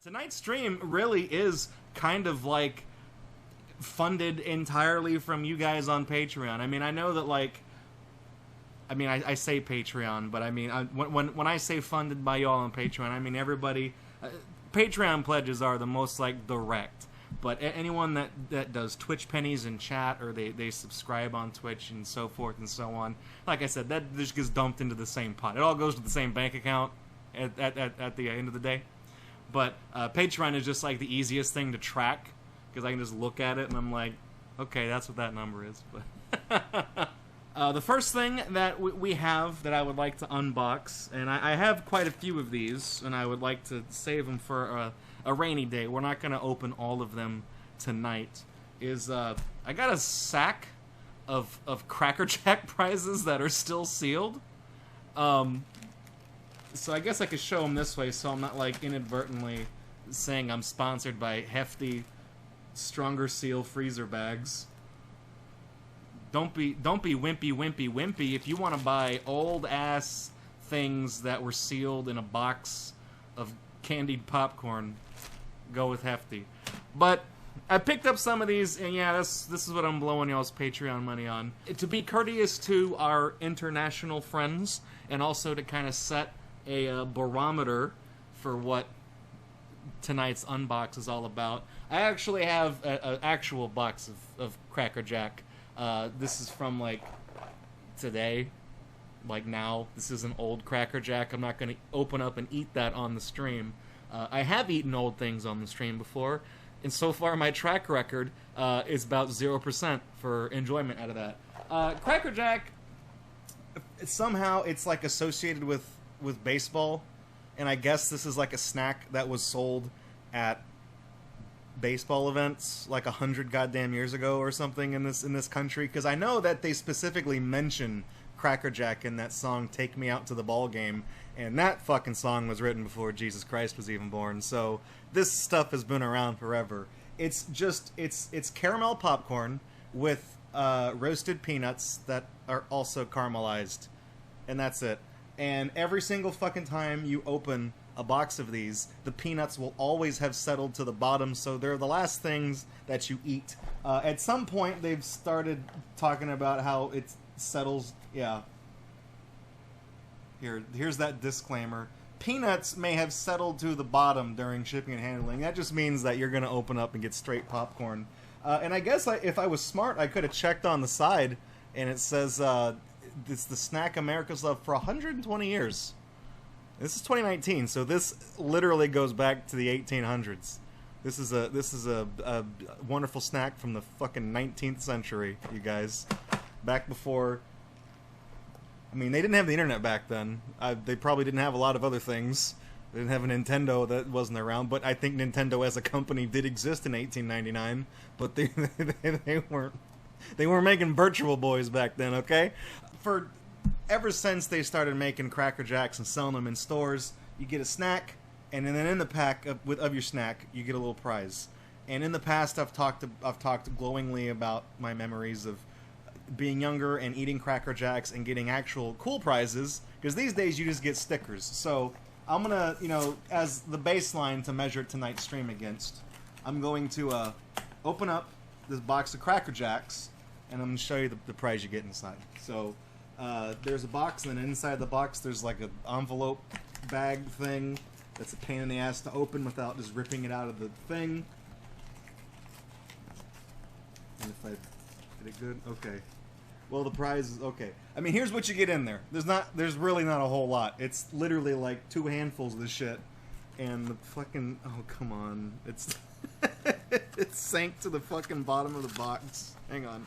Tonight's stream really is kind of like funded entirely from you guys on Patreon. I mean, I know that like, I say Patreon, but I mean, when I say funded by y'all on Patreon, I mean everybody. Patreon pledges are the most like direct, but anyone that does Twitch pennies in chat, or they subscribe on Twitch and so forth and so on, like I said, that just gets dumped into the same pot. It all goes to the same bank account at the end of the day. But Patreon is just like the easiest thing to track, because I can just look at it and I'm like, okay, that's what that number is. But the first thing that we have that I would like to unbox, and I have quite a few of these, and I would like to save them for a rainy day. We're not going to open all of them tonight. Is I got a sack of Cracker Jack prizes that are still sealed. So I guess I could show them this way, so I'm not like inadvertently saying I'm sponsored by hefty, stronger seal freezer bags. Don't be wimpy. If you want to buy old ass things that were sealed in a box of candied popcorn, go with hefty. But I picked up some of these, and yeah, this is what I'm blowing y'all's Patreon money on. To be courteous to our international friends, and also to kind of set a barometer for what tonight's unbox is all about, I actually have an actual box of Cracker Jack. This is from like today, like now. This is an old Cracker Jack. I'm not going to open up and eat that on the stream. I have eaten old things on the stream before, and so far my track record is about 0% for enjoyment out of that. Cracker Jack, somehow it's like associated with baseball, and I guess this is like a snack that was sold at baseball events like 100 goddamn years ago or something in this country, because I know that they specifically mention Cracker Jack in that song "Take Me Out to the Ball Game," and that fucking song was written before Jesus Christ was even born. So this stuff has been around forever. It's just it's caramel popcorn with roasted peanuts that are also caramelized, and that's it. And every single fucking time you open a box of these, the peanuts will always have settled to the bottom, so they're the last things that you eat. At some point, they've started talking about how it settles. Yeah. Here's that disclaimer. Peanuts may have settled to the bottom during shipping and handling. That just means that you're going to open up and get straight popcorn. And I guess if I was smart, I could have checked on the side, and it says it's the snack America's loved for 120 years. This is 2019, so this literally goes back to the 1800s. This is a wonderful snack from the fucking 19th century, you guys. Back before, I mean, they didn't have the internet back then. They probably didn't have a lot of other things. They didn't have a Nintendo that wasn't around, but I think Nintendo as a company did exist in 1899, but they weren't making Virtual Boys back then, okay? Ever since they started making Cracker Jacks and selling them in stores, you get a snack, and then in the pack of your snack, you get a little prize. And in the past, I've talked glowingly about my memories of being younger and eating Cracker Jacks and getting actual cool prizes, because these days you just get stickers. So I'm gonna, as the baseline to measure tonight's stream against, I'm going to open up this box of Cracker Jacks, and I'm gonna show you the prize you get inside. So there's a box, and then inside the box there's like an envelope bag thing that's a pain in the ass to open without just ripping it out of the thing. And if I did it good, okay. Well, the prize is okay. I mean, here's what you get in there. There's really not a whole lot. It's literally like 2 handfuls of this shit, and the fucking, oh come on, it's it sank to the fucking bottom of the box. Hang on.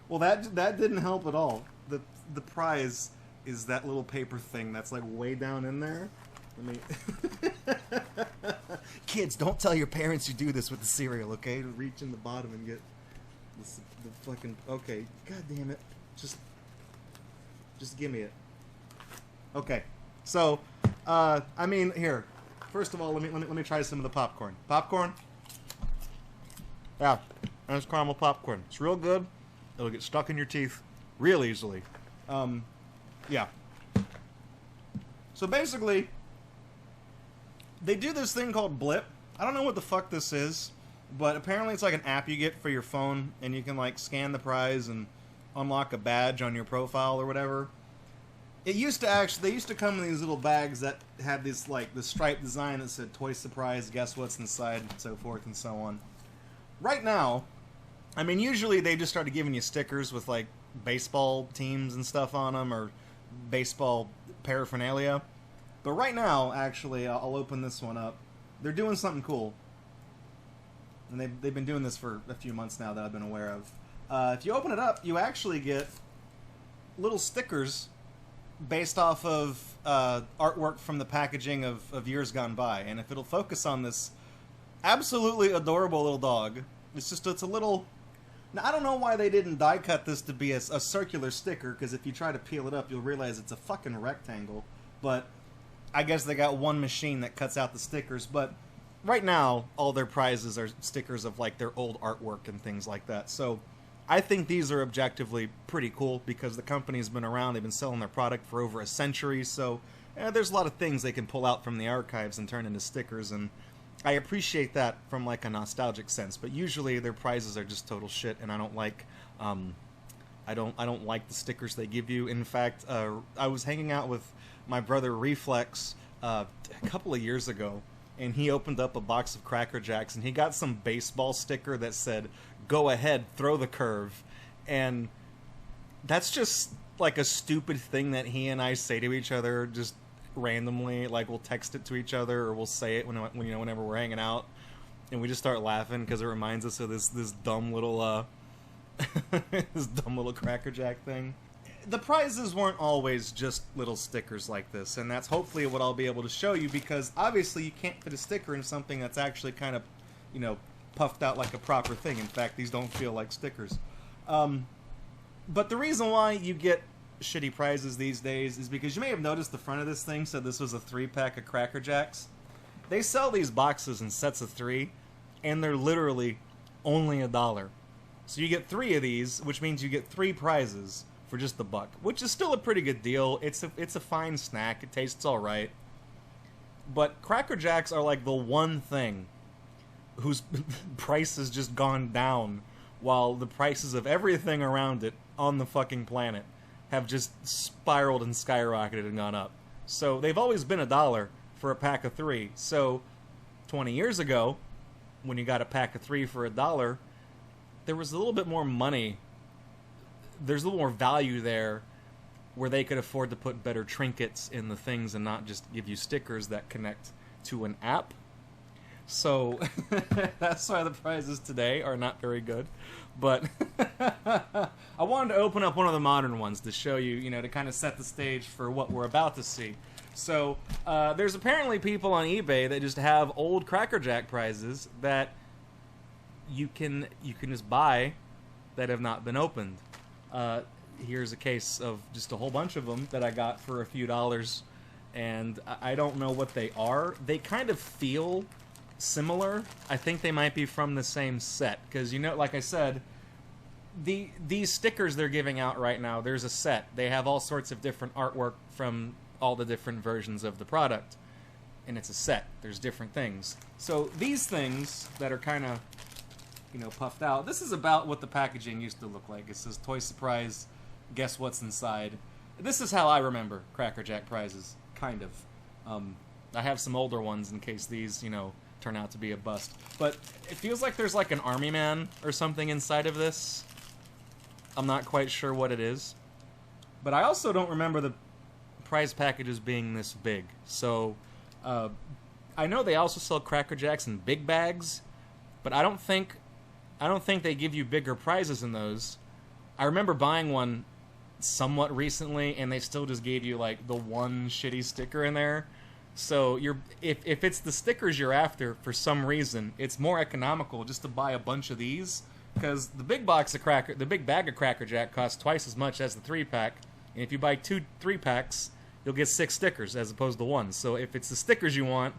Well, that didn't help at all. The prize is that little paper thing that's like way down in there. Kids, don't tell your parents you do this with the cereal, okay? To reach in the bottom and get the fucking, okay. God damn it. Just give me it. Okay. So, I mean, here. First of all, let me try some of the popcorn. Popcorn. Yeah, that's caramel popcorn. It's real good. It'll get stuck in your teeth real easily. Yeah. So basically, they do this thing called Blip. I don't know what the fuck this is, but apparently it's like an app you get for your phone, and you can like scan the prize and unlock a badge on your profile or whatever. It used to they used to come in these little bags that had this like the striped design that said "Toy Surprise, guess what's inside," and so forth and so on. Right now, I mean, usually they just started giving you stickers with like baseball teams and stuff on them, or baseball paraphernalia. But right now, actually, I'll open this one up. They're doing something cool, and they've been doing this for a few months now that I've been aware of. If you open it up, you actually get little stickers based off of artwork from the packaging of years gone by. And if it'll focus on this absolutely adorable little dog, it's a little... Now, I don't know why they didn't die cut this to be a circular sticker, because if you try to peel it up, you'll realize it's a fucking rectangle. But I guess they got one machine that cuts out the stickers. But right now, all their prizes are stickers of like their old artwork and things like that. So I think these are objectively pretty cool, because the company's been around. They've been selling their product for over a century. So there's a lot of things they can pull out from the archives and turn into stickers, and I appreciate that from like a nostalgic sense. But usually their prizes are just total shit, and I don't like I don't like the stickers they give you. In fact, I was hanging out with my brother Reflex a couple of years ago, and he opened up a box of Cracker Jacks, and he got some baseball sticker that said, "Go ahead, throw the curve." And that's just like a stupid thing that he and I say to each other just randomly. Like, we'll text it to each other, or we'll say it whenever we're hanging out, and we just start laughing because it reminds us of this dumb little this dumb little Cracker Jack thing. The prizes weren't always just little stickers like this, and that's hopefully what I'll be able to show you, because obviously you can't fit a sticker in something that's actually kind of, puffed out like a proper thing. In fact, these don't feel like stickers. But the reason why you get shitty prizes these days is because you may have noticed the front of this thing said this was a 3-pack of Cracker Jacks. They sell these boxes in sets of 3, and they're literally only $1. So you get 3 of these, which means you get 3 prizes for just $1, which is still a pretty good deal. It's a fine snack. It tastes all right. But Cracker Jacks are like the one thing whose price has just gone down, while the prices of everything around it on the fucking planet have just spiraled and skyrocketed and gone up. So they've always been $1 for a pack of 3. So 20 years ago, when you got a pack of 3 for $1, there was a little bit more money. There's a little more value there, where they could afford to put better trinkets in the things and not just give you stickers that connect to an app. So that's why the prizes today are not very good. But I wanted to open up one of the modern ones to show you, to kind of set the stage for what we're about to see. So there's apparently people on eBay that just have old Cracker Jack prizes that you can just buy that have not been opened. Here's a case of just a whole bunch of them that I got for a few dollars, and I don't know what they are. They kind of feel similar. I think they might be from the same set, because like I said, these stickers they're giving out right now, there's a set. They have all sorts of different artwork from all the different versions of the product, and it's a set. There's different things. So these things that are kind of puffed out, this is about what the packaging used to look like. It says "Toy Surprise, guess what's inside." This is how I remember Cracker Jack prizes, kind of. I have some older ones in case these turn out to be a bust. But it feels like there's like an army man or something inside of this. I'm not quite sure what it is. But I also don't remember the prize packages being this big. So I know they also sell Cracker Jacks in big bags, but I don't think they give you bigger prizes in those. I remember buying one somewhat recently, and they still just gave you like the one shitty sticker in there. So if it's the stickers you're after, for some reason, it's more economical just to buy a bunch of these, because the big bag of Cracker Jack costs twice as much as the 3-pack, and if you buy 2 3-packs, you'll get 6 stickers as opposed to 1. So if it's the stickers you want,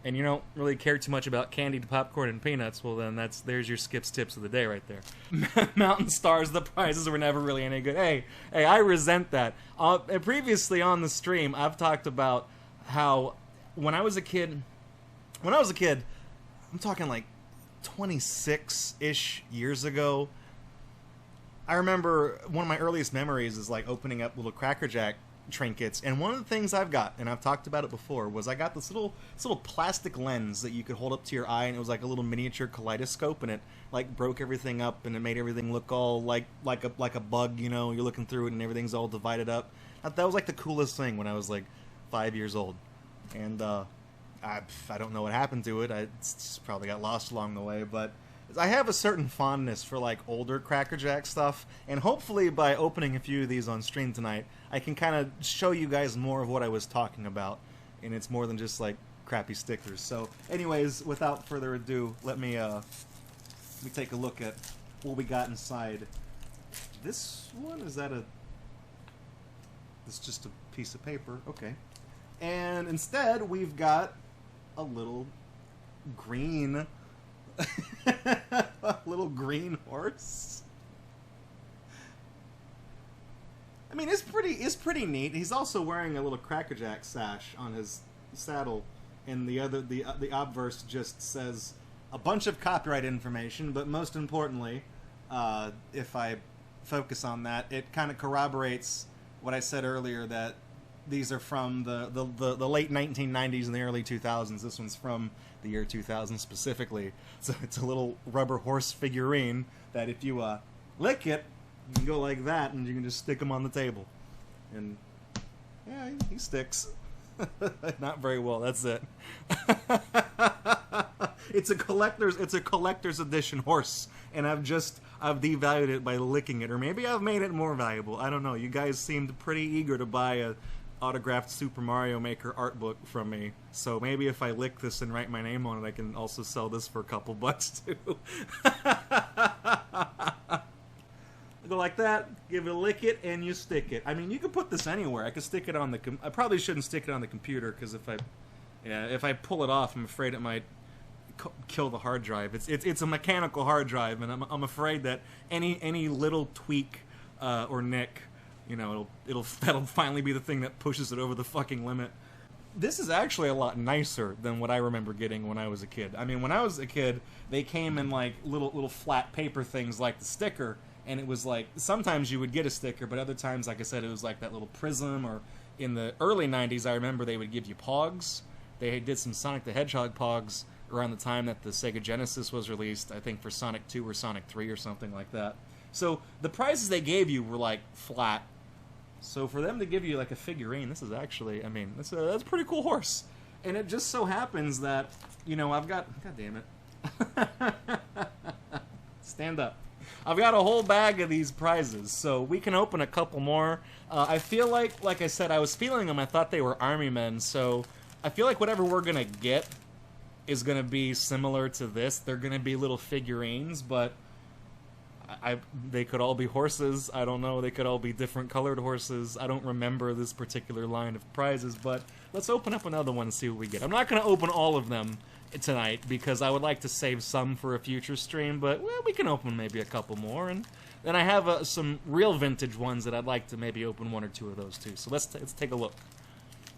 and you don't really care too much about candied popcorn and peanuts, well then there's your Skips tips of the day right there. Mountain Stars, the prizes were never really any good. Hey, I resent that. Previously on the stream, I've talked about how when I was a kid, I'm talking like 26-ish years ago, I remember one of my earliest memories is like opening up little Cracker Jack trinkets, and one of the things I've got, and I've talked about it before, was I got this little plastic lens that you could hold up to your eye, and it was like a little miniature kaleidoscope, and it like broke everything up, and it made everything look all like a bug, you know, you're looking through it and everything's all divided up. That was like the coolest thing when I was like 5 years old, and I don't know what happened to it. It's probably got lost along the way, but I have a certain fondness for like older Cracker Jack stuff, and hopefully by opening a few of these on stream tonight, I can kind of show you guys more of what I was talking about, and it's more than just like crappy stickers. So, anyways, without further ado, let me take a look at what we got inside. This one, is that it's just a piece of paper, okay. And instead, we've got a little green a little green horse. I mean, it's pretty neat. He's also wearing a little Cracker Jack sash on his saddle, and the obverse just says a bunch of copyright information, but most importantly, if I focus on that, it kind of corroborates what I said earlier, that these are from the late 1990s and the early 2000s. This one's from the year 2000 specifically. So it's a little rubber horse figurine that if you lick it, you can go like that, and you can just stick him on the table. And yeah, he sticks. Not very well. That's it. It's a collector's edition horse, and I've devalued it by licking it, or maybe I've made it more valuable. I don't know. You guys seemed pretty eager to buy a autographed Super Mario Maker art book from me, so maybe if I lick this and write my name on it, I can also sell this for a couple bucks too. Go like that, give it a lick it, and you stick it. I mean, you could put this anywhere. I could stick it on the I probably shouldn't stick it on the computer, because if I pull it off, I'm afraid it might kill the hard drive. It's a mechanical hard drive, and I'm afraid that any little tweak or nick, you know, that'll finally be the thing that pushes it over the fucking limit. This is actually a lot nicer than what I remember getting when I was a kid. I mean, when I was a kid, they came in like little flat paper things like the sticker, and it was like, sometimes you would get a sticker, but other times, like I said, it was like that little prism, or in the early 90s, I remember they would give you Pogs. They did some Sonic the Hedgehog Pogs around the time that the Sega Genesis was released, I think for Sonic 2 or Sonic 3 or something like that. So the prizes they gave you were like flat. So for them to give you like a figurine, this is actually, I mean, that's a pretty cool horse. And it just so happens that, you know, I've got, god damn it. Stand up. I've got a whole bag of these prizes, so we can open a couple more. I feel like I said, I was feeling them, I thought they were army men, so I feel like whatever we're gonna get is gonna be similar to this. They're gonna be little figurines, but they could all be horses. I don't know. They could all be different colored horses. I don't remember this particular line of prizes, but let's open up another one and see what we get. I'm not going to open all of them tonight because I would like to save some for a future stream, but well, we can open maybe a couple more, and then I have some real vintage ones that I'd like to maybe open one or two of those too. So let's take a look.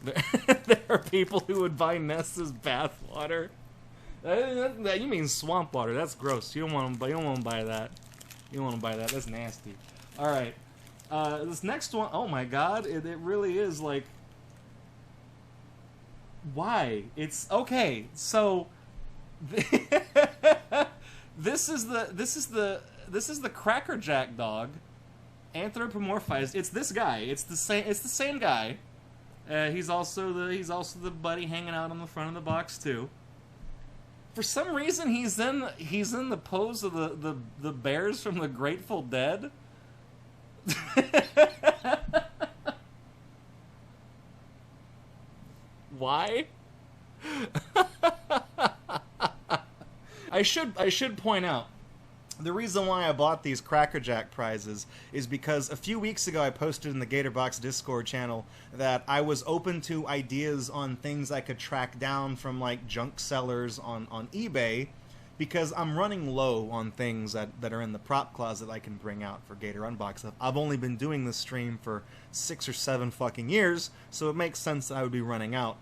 There are people who would buy Ness as bathwater. You mean swamp water? That's gross. You don't want to buy that. You don't want to buy that. That's nasty. All right. This next one, oh my god, it really is like, why? It's okay. So this is the Cracker Jack dog, anthropomorphized. It's this guy. It's the same guy. He's also the buddy hanging out on the front of the box too. For some reason, he's in the pose of the bears from the Grateful Dead. Why? I should point out The reason why I bought these Cracker Jack prizes is because a few weeks ago I posted in the GatorBox Discord channel that I was open to ideas on things I could track down from like junk sellers on eBay, because I'm running low on things that are in the prop closet I can bring out for GatorUNbox. I've only been doing this stream for 6 or 7 fucking years, so it makes sense that I would be running out.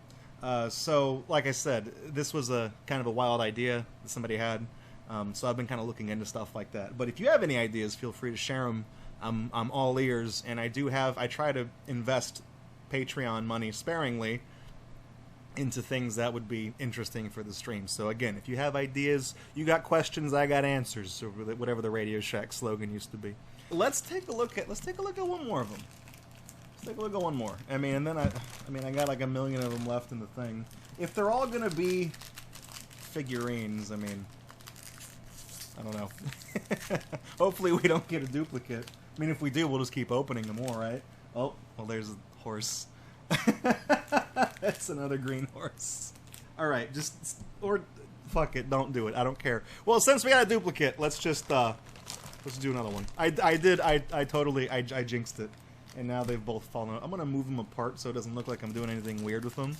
So, like I said, this was a kind of a wild idea that somebody had. So I've been kind of looking into stuff like that. But if you have any ideas, feel free to share them. I'm all ears, and I try to invest Patreon money sparingly into things that would be interesting for the stream. So again, if you have ideas, you got questions, I got answers, or whatever the Radio Shack slogan used to be. Let's take a look at one more of them. Let's take a look at one more. I mean, and then I got like 1 million of them left in the thing. If they're all gonna be figurines, I mean, I don't know. Hopefully we don't get a duplicate. I mean, if we do, we'll just keep opening them more, right? Oh, well, there's a horse. That's another green horse. Alright, or fuck it, don't do it. I don't care. Well, since we got a duplicate, let's do another one. I jinxed it. And now they've both fallen out. I'm gonna move them apart so it doesn't look like I'm doing anything weird with them.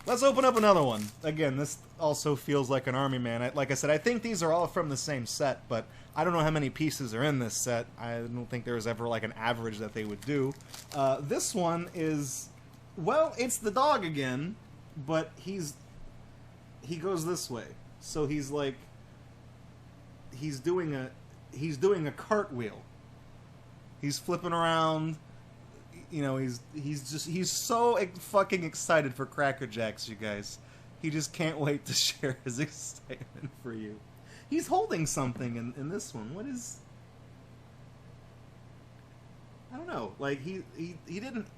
Let's open up another one. Again, this also feels like an army man. Like I said, I think these are all from the same set, but I don't know how many pieces are in this set. I don't think there was ever like an average that they would do. This one is, well, it's the dog again, but he goes this way. So he's like, he's doing a cartwheel. He's flipping around. You know, he's so fucking excited for Cracker Jacks, you guys. He just can't wait to share his excitement for you. He's holding something in this one. What is... I don't know. Like, he didn't...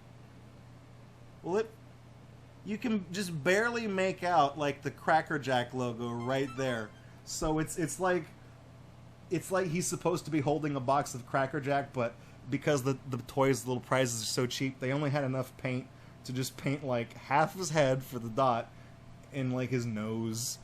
Well, you can just barely make out, like, the Cracker Jack logo right there. So it's like he's supposed to be holding a box of Cracker Jack, but because the toys, the little prizes are so cheap, they only had enough paint to just paint like half his head for the dot and like his nose.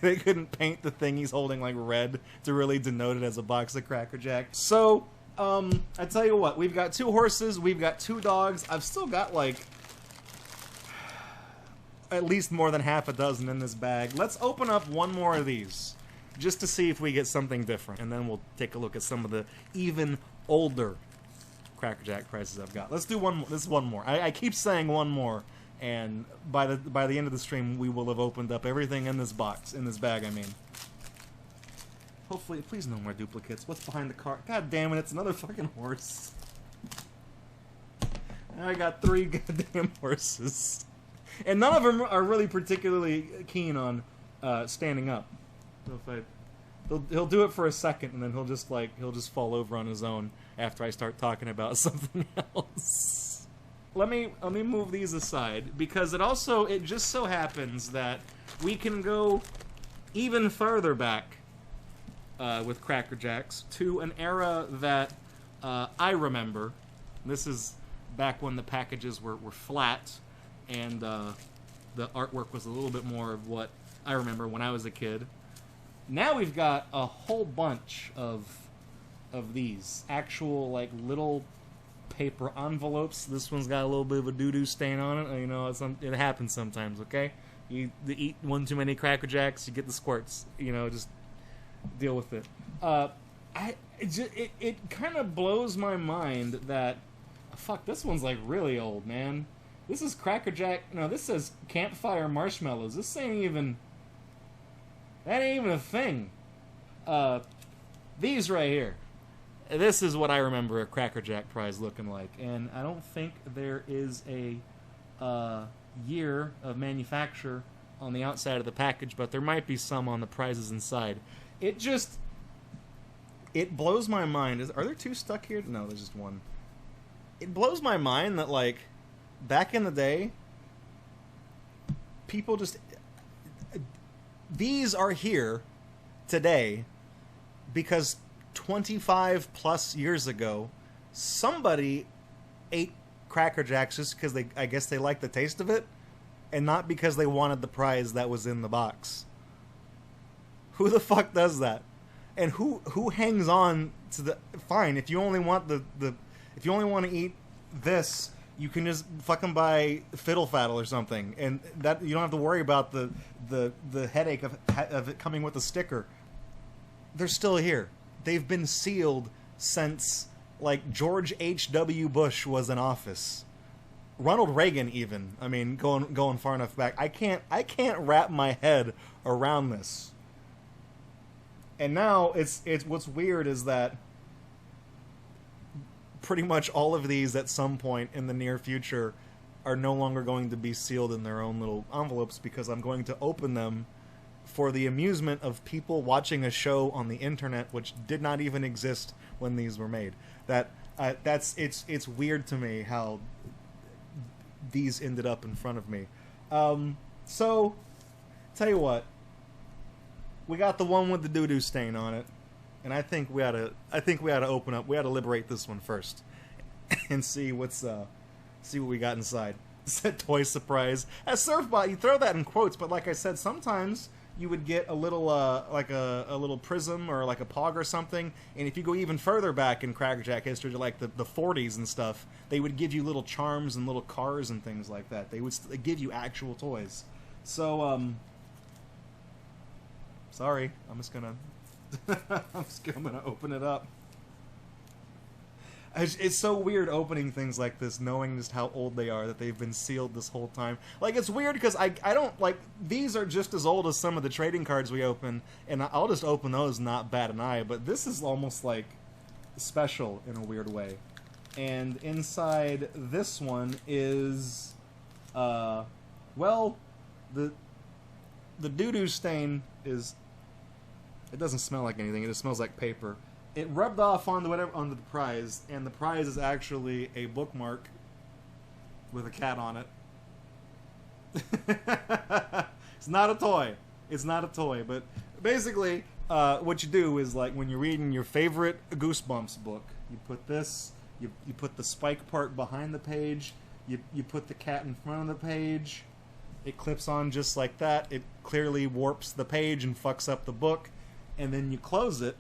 They couldn't paint the thing he's holding like red to really denote it as a box of Cracker Jack. So, I tell you what, we've got 2 horses, we've got 2 dogs. I've still got like at least more than half a dozen in this bag. Let's open up one more of these just to see if we get something different, and then we'll take a look at some of the even older Cracker Jack prices I've got. Let's do one more. This is one more. I keep saying one more, and by the end of the stream, we will have opened up everything in this box, in this bag, I mean. Hopefully, please no more duplicates. What's behind the car? God damn it, it's another fucking horse. I got 3 goddamn horses. And none of them are really particularly keen on standing up. So if he'll do it for a second, and then he'll just fall over on his own after I start talking about something else. Let me move these aside, because it just so happens that we can go even further back with Cracker Jacks to an era that I remember. This is back when the packages were flat, and the artwork was a little bit more of what I remember when I was a kid. Now we've got a whole bunch of these actual like little paper envelopes. This one's got a little bit of a doo-doo stain on it. You know, it happens sometimes. Okay, you eat one too many Cracker Jacks, you get the squirts. You know, just deal with it. It kind of blows my mind that fuck, this one's like really old, man. This is Cracker Jack. No, this says Campfire Marshmallows. This ain't even. That ain't even a thing. These right here. This is what I remember a Cracker Jack prize looking like. And I don't think there is a year of manufacture on the outside of the package, but there might be some on the prizes inside. It blows my mind. Are there 2 stuck here? No, there's just 1. It blows my mind that, like, back in the day, people just... These are here today because 25 plus years ago, somebody ate Cracker Jacks just because I guess they liked the taste of it, and not because they wanted the prize that was in the box. Who the fuck does that? And who hangs on to the... Fine, if you only want if you only want to eat this, you can just fucking buy Fiddle Faddle or something, and that you don't have to worry about the headache of it coming with a sticker. They're still here. They've been sealed since, like, George H.W. Bush was in office. Ronald Reagan, even. I mean, going far enough back. I can't wrap my head around this. And now it's what's weird is that pretty much all of these at some point in the near future are no longer going to be sealed in their own little envelopes, because I'm going to open them for the amusement of people watching a show on the internet which did not even exist when these were made. It's weird to me how these ended up in front of me. So tell you what, we got the one with the doo-doo stain on it, and I think we ought to open up. We ought to liberate this one first and see what we got inside. It's a toy surprise. As Surfbot, you throw that in quotes, but like I said, sometimes you would get a little like a little prism or like a Pog or something, and if you go even further back in Crackerjack history to like the 40s and stuff, they would give you little charms and little cars and things like that. They would give you actual toys. So sorry, I'm just gonna open it up. It's so weird opening things like this, knowing just how old they are, that they've been sealed this whole time. Like, it's weird because I don't, like, these are just as old as some of the trading cards we open, and I'll just open those, not bat an eye, but this is almost, like, special in a weird way. And inside this one is, well, the doo-doo stain is, it doesn't smell like anything, it just smells like paper. It rubbed off onto the prize, and the prize is actually a bookmark with a cat on it. It's not a toy. It's not a toy, but basically, what you do is, like, when you're reading your favorite Goosebumps book, you put this, you put the spike part behind the page, you put the cat in front of the page, it clips on just like that, it clearly warps the page and fucks up the book, and then you close it.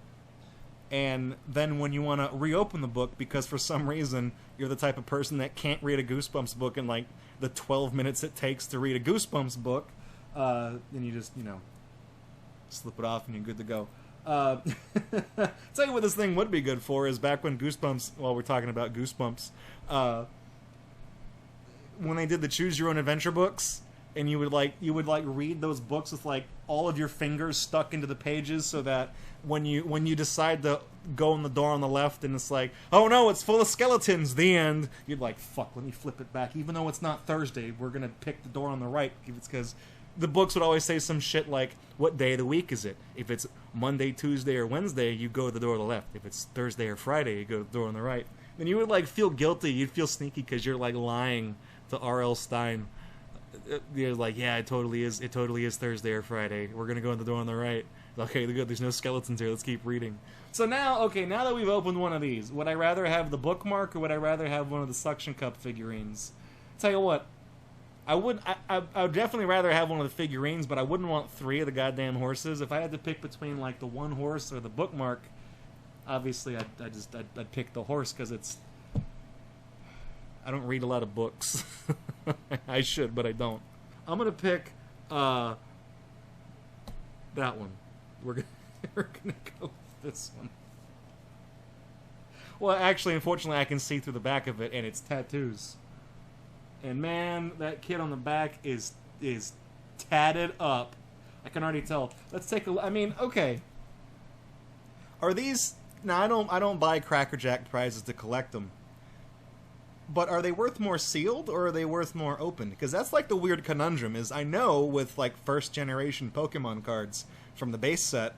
And then when you want to reopen the book, because for some reason you're the type of person that can't read a Goosebumps book in like the 12 minutes it takes to read a Goosebumps book, then you just, slip it off and you're good to go. Tell you what this thing would be good for is back when Goosebumps, while we're talking about Goosebumps, when they did the Choose Your Own Adventure books, and you would read those books with like all of your fingers stuck into the pages, so that when you decide to go in the door on the left and it's like, oh no, it's full of skeletons, the end, you'd like, fuck, let me flip it back. Even though it's not Thursday, we're gonna pick the door on the right. It's because the books would always say some shit like, what day of the week is it? If it's Monday, Tuesday, or Wednesday, you go to the door on the left. If it's Thursday or Friday, you go to the door on the right. Then you would like feel guilty. You'd feel sneaky because you're like lying to R.L. Stein. You're like, yeah, it totally is Thursday or Friday. We're gonna go in the door on the right. Okay, good. There's no skeletons here. Let's keep reading. So now that we've opened one of these, would I rather have the bookmark or would I rather have one of the suction cup figurines? Tell you what, I would definitely rather have one of the figurines, but I wouldn't want 3 of the goddamn horses. If I had to pick between like the one horse or the bookmark, obviously I'd pick the horse because I don't read a lot of books. I should, but I don't. I'm gonna pick that one. We're gonna go with this one. Well, actually, unfortunately, I can see through the back of it, and it's tattoos. And man, that kid on the back is tatted up. I can already tell. Let's take a. I mean, okay. Are these? Now, I don't buy Crackerjack prizes to collect them. But are they worth more sealed, or are they worth more open? Because that's like the weird conundrum, is I know with like first generation Pokemon cards from the base set,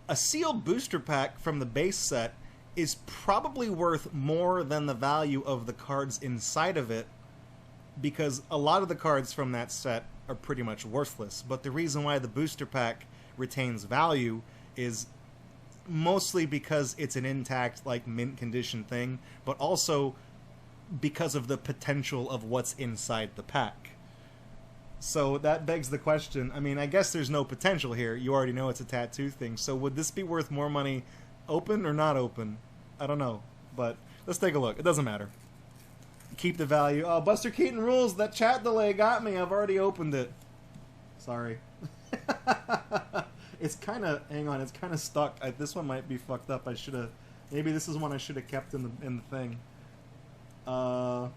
a sealed booster pack from the base set is probably worth more than the value of the cards inside of it, because a lot of the cards from that set are pretty much worthless. But the reason why the booster pack retains value is mostly because it's an intact, like, mint condition thing, but also because of the potential of what's inside the pack. So that begs the question. I mean, I guess there's no potential here. You already know it's a tattoo thing. So would this be worth more money open or not open? I don't know. But let's take a look. It doesn't matter. Keep the value. Oh, Buster Keaton rules. That chat delay got me. I've already opened it. Sorry. It's kind of... Hang on. It's kind of stuck. This one might be fucked up. I should have... Maybe this is one I should have kept in the thing. Oh,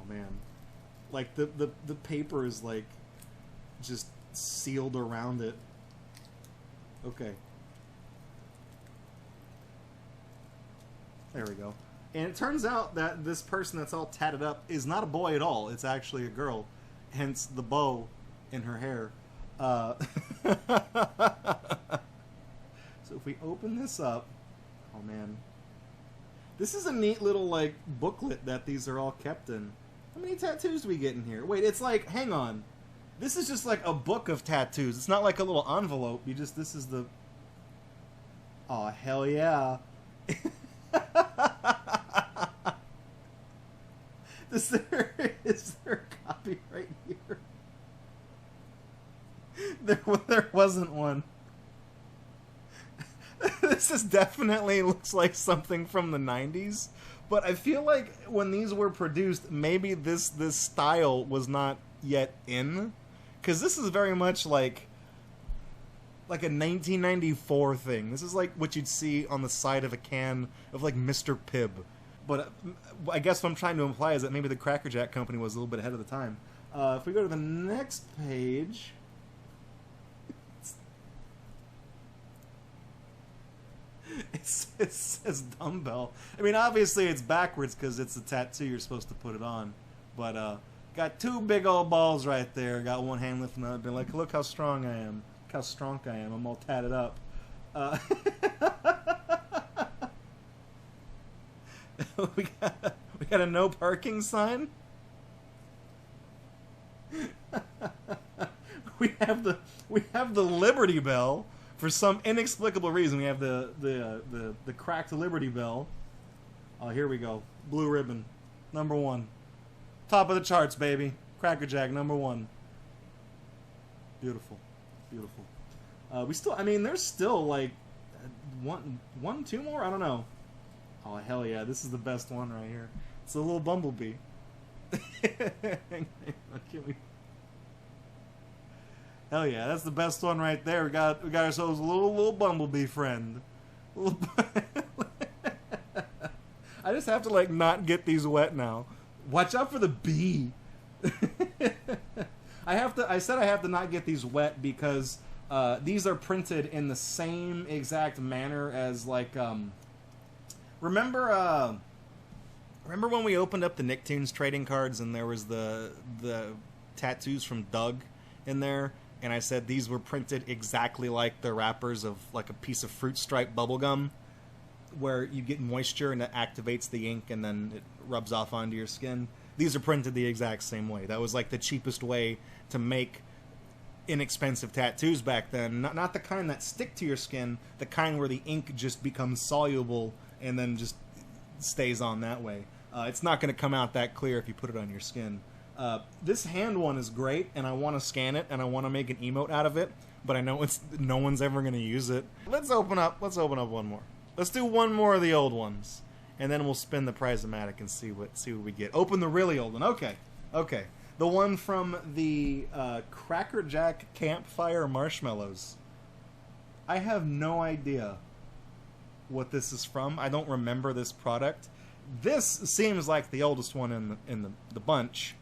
man. Like, the paper is, like, just sealed around it. Okay. There we go. And it turns out that this person that's all tatted up is not a boy at all. It's actually a girl. Hence the bow in her hair. So if we open this up... Oh, man. This is a neat little, like, booklet that these are all kept in. How many tattoos do we get in here? Wait, it's like, hang on. This is just like a book of tattoos. It's not like a little envelope. This is the... Aw, hell yeah. Is there a copy right here? There wasn't one. This is definitely looks like something from the 90s. But I feel like when these were produced, maybe this style was not yet in. Because this is very much like a 1994 thing. This is like what you'd see on the side of a can of like Mr. Pibb. But I guess what I'm trying to imply is that maybe the Cracker Jack Company was a little bit ahead of the time. If we go to the next page... It says dumbbell. I mean, obviously it's backwards because it's a tattoo. You're supposed to put it on. But got two big old balls right there. Got one hand lifting up. Been like, look how strong I am. Look how strong I am. I'm all tatted up. We got a no parking sign. we have the Liberty Bell. For some inexplicable reason, we have the cracked Liberty Bell. Oh, here we go. Blue ribbon, #1, top of the charts, baby. Cracker Jack, #1. Beautiful, beautiful. We still, I mean, there's still like two more. I don't know. Oh hell yeah, this is the best one right here. It's a little bumblebee. Can we? Hell yeah, that's the best one right there. We got ourselves a little bumblebee friend. I just have to like not get these wet now. Watch out for the bee. I said I have to not get these wet because these are printed in the same exact manner as like remember when we opened up the Nicktoons trading cards and there was the tattoos from Doug in there? And I said these were printed exactly like the wrappers of like a piece of fruit stripe bubblegum, where you get moisture and it activates the ink and then it rubs off onto your skin. These are printed the exact same way. That was like the cheapest way to make inexpensive tattoos back then. Not the kind that stick to your skin, the kind where the ink just becomes soluble and then just stays on that way. It's not going to come out that clear if you put it on your skin. This hand one is great, and I want to scan it, and I want to make an emote out of it, but I know no one's ever going to use it. Let's open up one more. Let's do one more of the old ones, and then we'll spin the Prizomatic and see what we get. Open the really old one. Okay. The one from the Cracker Jack Campfire Marshmallows. I have no idea what this is from. I don't remember this product. This seems like the oldest one in the bunch.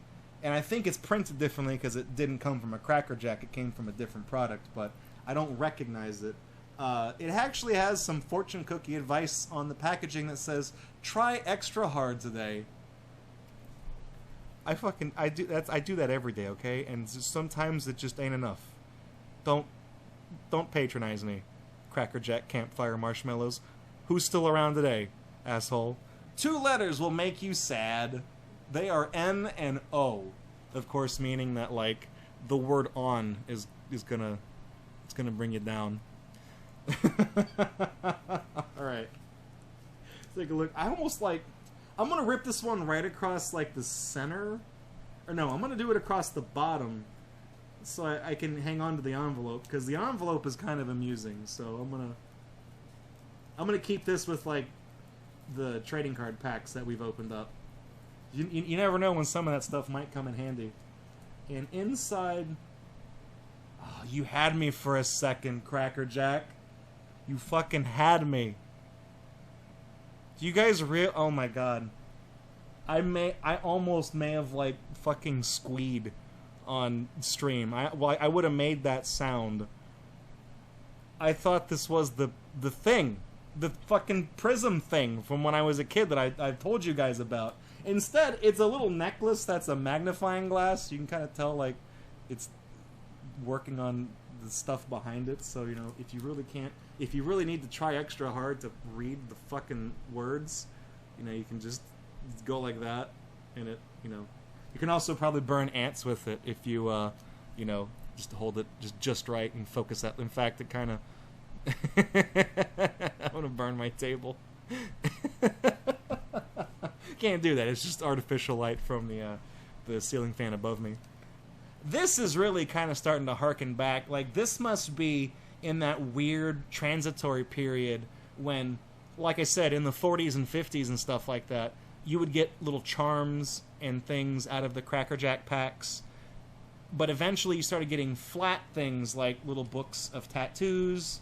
And I think it's printed differently because it didn't come from a Cracker Jack. It came from a different product, but I don't recognize it. It actually has some fortune cookie advice on the packaging that says, "Try extra hard today." I do that every day, okay? And sometimes it just ain't enough. Don't patronize me, Cracker Jack Campfire Marshmallows. Who's still around today, asshole? 2 letters will make you sad. They are N and O, of course, meaning that like the word "on" is gonna bring you down. All right, let's take a look. I'm gonna rip this one right across like the center, Or no, I'm going to do it across the bottom so I can hang on to the envelope, because the envelope is kind of amusing. So I'm gonna keep this with like the trading card packs that we've opened up. You never know when some of that stuff might come in handy. And inside, oh, you had me for a second, Cracker Jack. You fucking had me. Do you guys oh my god. I almost may have like fucking squeed on stream. I would have made that sound. I thought this was the thing, the fucking prism thing from when I was a kid that I've told you guys about. Instead, it's a little necklace that's a magnifying glass. You can kind of tell like it's working on the stuff behind it. So you know, if you really need to try extra hard to read the fucking words, you know, you can just go like that, and it, you know. You can also probably burn ants with it if you, you know, just hold it just right and focus that. In fact, it kind of... I'm going to burn my table. Can't do that. It's just artificial light from the ceiling fan above me. This is really kind of starting to harken back. Like, this must be in that weird transitory period when, like I said, in the 40s and 50s and stuff like that, you would get little charms and things out of the Cracker Jack packs, but eventually you started getting flat things like little books of tattoos,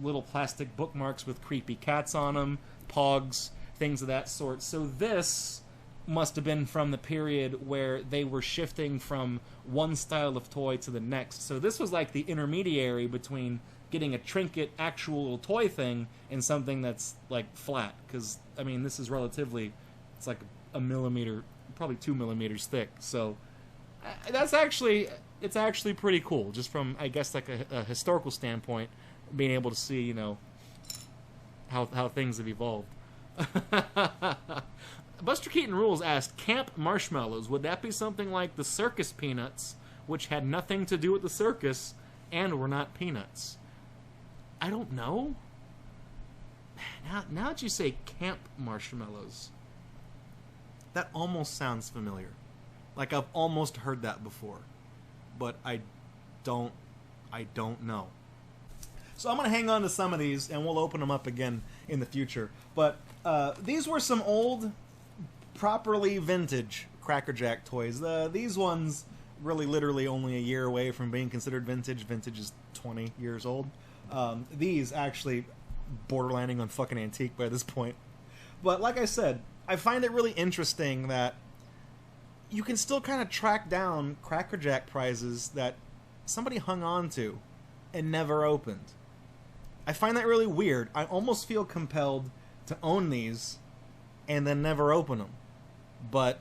little plastic bookmarks with creepy cats on them, Pogs, things of that sort. So this must have been from the period where they were shifting from one style of toy to the next. So this was like the intermediary between getting a trinket, actual little toy thing, and something that's like flat. Because, I mean, this is relatively, it's like a millimeter, probably 2 millimeters thick. So it's actually pretty cool, just from, I guess, like a historical standpoint, being able to see, you know, how things have evolved. Buster Keaton Rules asked, Camp Marshmallows, would that be something like the circus peanuts, which had nothing to do with the circus and were not peanuts? I don't know. Now that you say Camp Marshmallows, that almost sounds familiar. Like I've almost heard that before, but I don't know. So I'm going to hang on to some of these, and we'll open them up again in the future. But these were some old, properly vintage Cracker Jack toys. These ones really literally only a year away from being considered vintage. Vintage is 20 years old. These actually borderlining on fucking antique by this point. But like I said, I find it really interesting that you can still kind of track down Cracker Jack prizes that somebody hung on to and never opened. I find that really weird. I almost feel compelled to own these and then never open them. But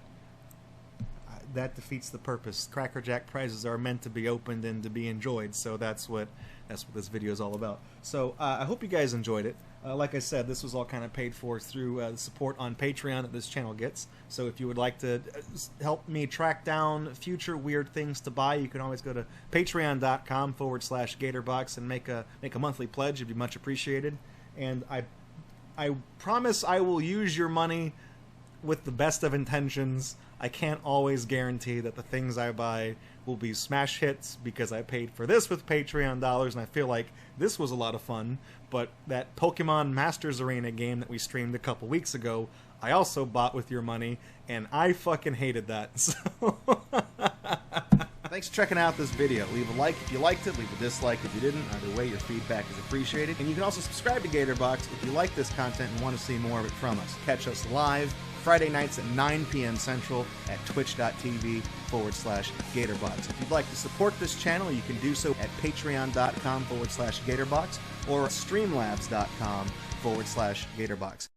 that defeats the purpose. Cracker Jack prizes are meant to be opened and to be enjoyed, so that's what this video is all about. So I hope you guys enjoyed it. Like I said, this was all kind of paid for through the support on Patreon that this channel gets. So if you would like to help me track down future weird things to buy, you can always go to patreon.com/GatorBox and make a monthly pledge. It'd be much appreciated. And I promise I will use your money with the best of intentions. I can't always guarantee that the things I buy will be smash hits because I paid for this with Patreon dollars, and I feel like this was a lot of fun. But that Pokemon Masters Arena game that we streamed a couple weeks ago, I also bought with your money, and I fucking hated that. So thanks for checking out this video. Leave a like if you liked it, leave a dislike if you didn't. Either way, your feedback is appreciated. And you can also subscribe to GatorBox if you like this content and want to see more of it from us. Catch us live Friday nights at 9 p.m. Central at twitch.tv/GatorBox. If you'd like to support this channel, you can do so at patreon.com/GatorBox or streamlabs.com/GatorBox.